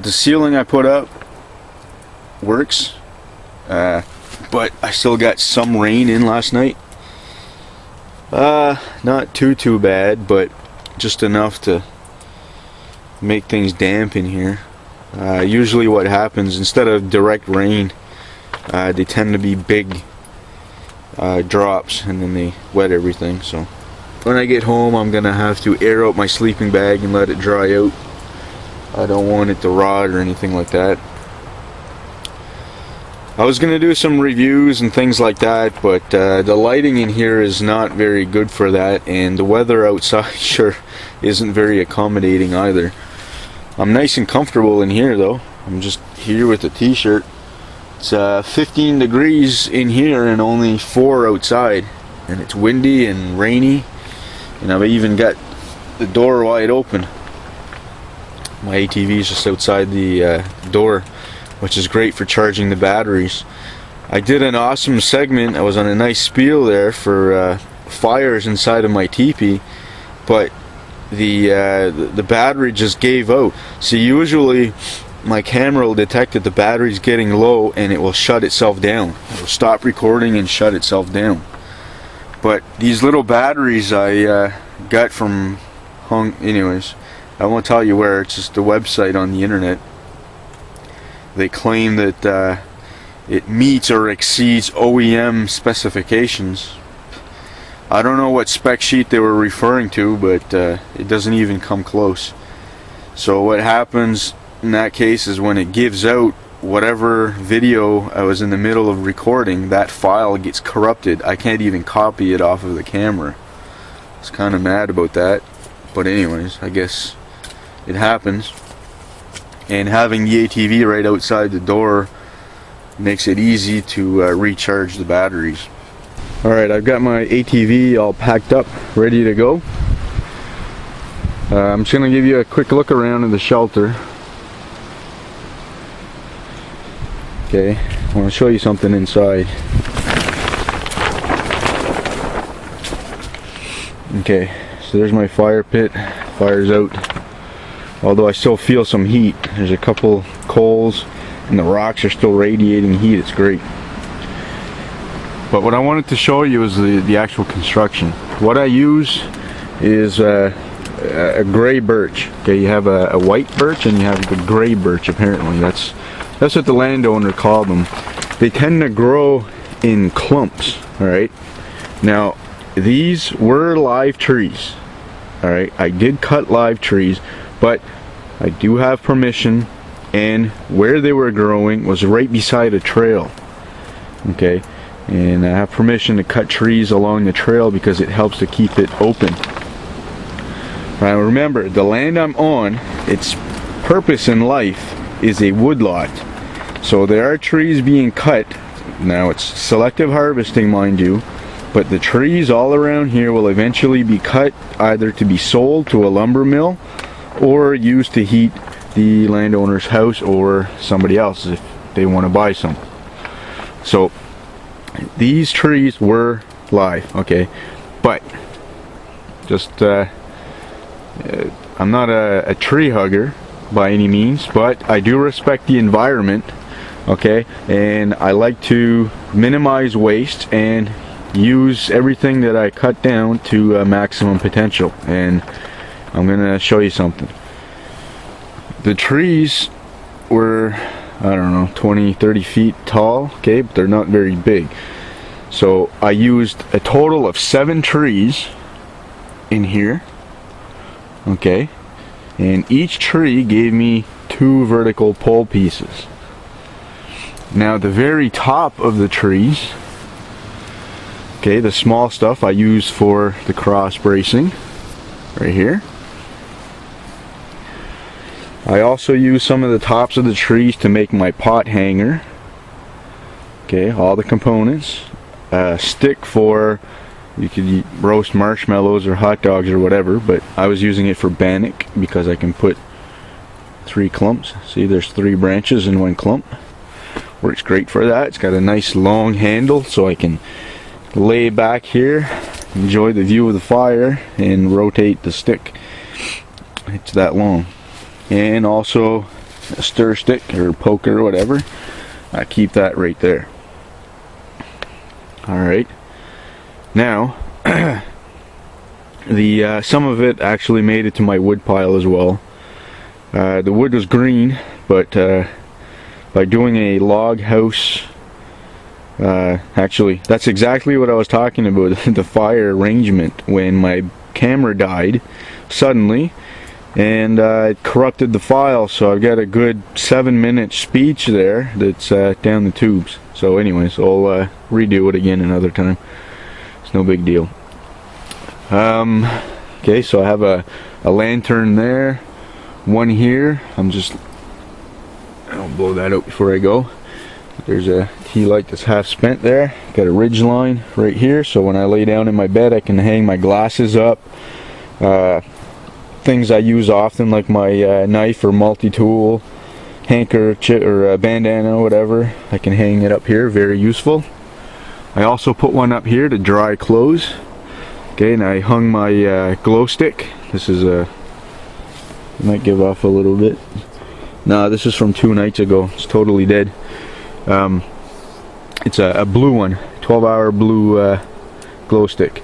the ceiling I put up works, but I still got some rain in last night. Not too bad, but just enough to make things damp in here. Usually what happens, instead of direct rain, they tend to be big drops, and then they wet everything. So when I get home, I'm gonna have to air out my sleeping bag and let it dry out. I don't want it to rot or anything like that. I was gonna do some reviews and things like that, but the lighting in here is not very good for that, and the weather outside sure isn't very accommodating either. I'm nice and comfortable in here though. I'm just here with a t-shirt. It's 15 degrees in here and only 4 outside, and it's windy and rainy, and I've even got the door wide open. My ATV is just outside the door, which is great for charging the batteries. I did an awesome segment. I was on a nice spiel there for fires inside of my teepee, but the battery just gave out. So usually my camera will detect that the battery's getting low and it will shut itself down. It will stop recording and shut itself down. But these little batteries I got from anyways, I won't tell you where, it's just a website on the internet. They claim that it meets or exceeds OEM specifications. I don't know what spec sheet they were referring to, but it doesn't even come close. So what happens in that case is when it gives out whatever video I was in the middle of recording, that file gets corrupted. I can't even copy it off of the camera. I was kind of mad about that, but anyways, I guess it happens. And having the ATV right outside the door makes it easy to recharge the batteries. Alright, I've got my ATV all packed up, ready to go. I'm just going to give you a quick look around in the shelter. Okay, I want to show you something inside. Okay, so there's my fire pit. Fire's out. Although I still feel some heat. There's a couple coals and the rocks are still radiating heat. It's great. But what I wanted to show you is the actual construction. What I use is a gray birch. Okay, you have a white birch and you have the gray birch. Apparently, that's what the landowner called them. They tend to grow in clumps. All right. Now, these were live trees. All right. I did cut live trees, but I do have permission, and where they were growing was right beside a trail. Okay. And I have permission to cut trees along the trail because it helps to keep it open. Now remember, the land I'm on, its purpose in life is a woodlot. So there are trees being cut. Now it's selective harvesting, mind you, but the trees all around here will eventually be cut either to be sold to a lumber mill or used to heat the landowner's house or somebody else if they want to buy some. So these trees were live, okay, but just I'm not a tree hugger by any means, but I do respect the environment, okay, and I like to minimize waste and use everything that I cut down to maximum potential. And I'm gonna show you something. The trees were, I don't know, 20-30 feet tall, okay, but they're not very big. So I used a total of 7 trees in here, okay, and each tree gave me 2 vertical pole pieces. Now the very top of the trees, okay, the small stuff I use for the cross bracing right here. I also use some of the tops of the trees to make my pot hanger. Okay, all the components. Stick for, you could roast marshmallows or hot dogs or whatever, but I was using it for bannock because I can put 3 clumps. See, there's 3 branches in 1 clump. Works great for that. It's got a nice long handle so I can lay back here, enjoy the view of the fire, and rotate the stick. It's that long. And also a stir stick or poker or whatever, I keep that right there. Alright, now the some of it actually made it to my wood pile as well. The wood was green, but by doing a log house, actually that's exactly what I was talking about, the fire arrangement, when my camera died suddenly and it corrupted the file, so I've got a good 7-minute speech there that's down the tubes. So anyways, I'll redo it again another time. It's no big deal. Okay, so I have a lantern there, one here. I'll blow that out before I go. There's a tea light that's half spent there. Got a ridge line right here, so when I lay down in my bed I can hang my glasses up. Things I use often, like my knife or multi-tool, handkerchief or bandana or whatever, I can hang it up here. Very useful. I also put one up here to dry clothes. Okay, and I hung my glow stick. This is it might give off a little bit. Nah, this is from 2 nights ago. It's totally dead. It's a blue one, 12-hour blue glow stick.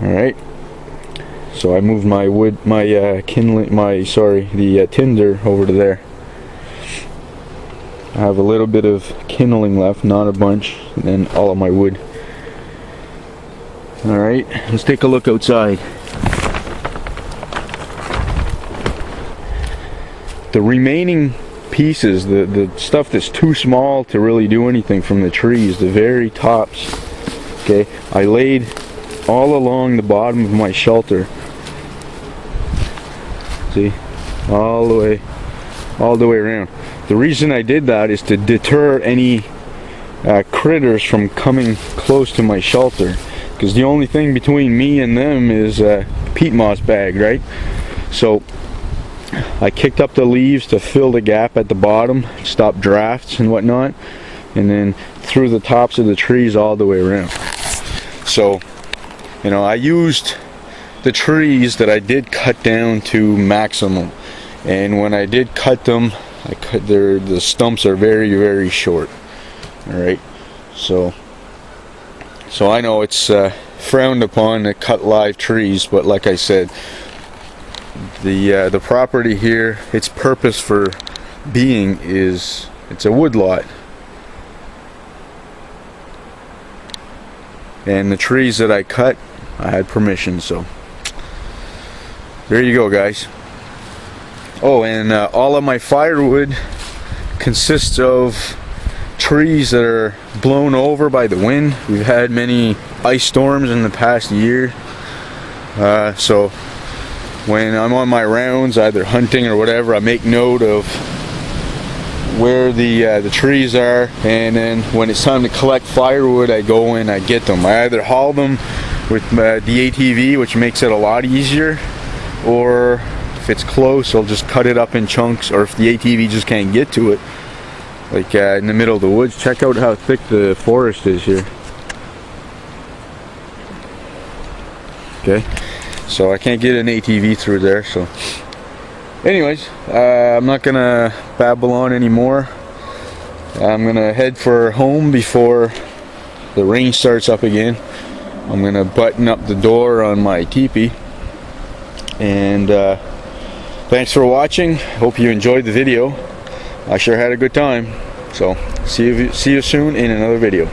Alright, so I moved my wood, the tinder over to there. I have a little bit of kindling left, not a bunch, and then all of my wood. Alright, let's take a look outside. The remaining pieces, the stuff that's too small to really do anything from the trees, the very tops, okay, I laid all along the bottom of my shelter. See, all the way around. The reason I did that is to deter any critters from coming close to my shelter, because the only thing between me and them is a peat moss bag, right? So I kicked up the leaves to fill the gap at the bottom, stop drafts and whatnot, and then through the tops of the trees all the way around. So, you know, I used the trees that I did cut down to maximum, and when I did cut them, the stumps are very, very short. Alright, so I know it's frowned upon to cut live trees, but like I said, the property here, its purpose for being is it's a wood lot, and the trees that I cut, I had permission, so there you go, guys. Oh, and all of my firewood consists of trees that are blown over by the wind. We've had many ice storms in the past year, so when I'm on my rounds, either hunting or whatever, I make note of where the trees are, and then when it's time to collect firewood, I go in, I get them. I either haul them with the ATV, which makes it a lot easier, or if it's close, I'll just cut it up in chunks, or if the ATV just can't get to it, like in the middle of the woods. Check out how thick the forest is here. Okay, so I can't get an ATV through there, so anyways, I'm not gonna babble on anymore. I'm gonna head for home before the rain starts up again. I'm gonna button up the door on my teepee, and thanks for watching. Hope you enjoyed the video. I sure had a good time. So see you soon in another video.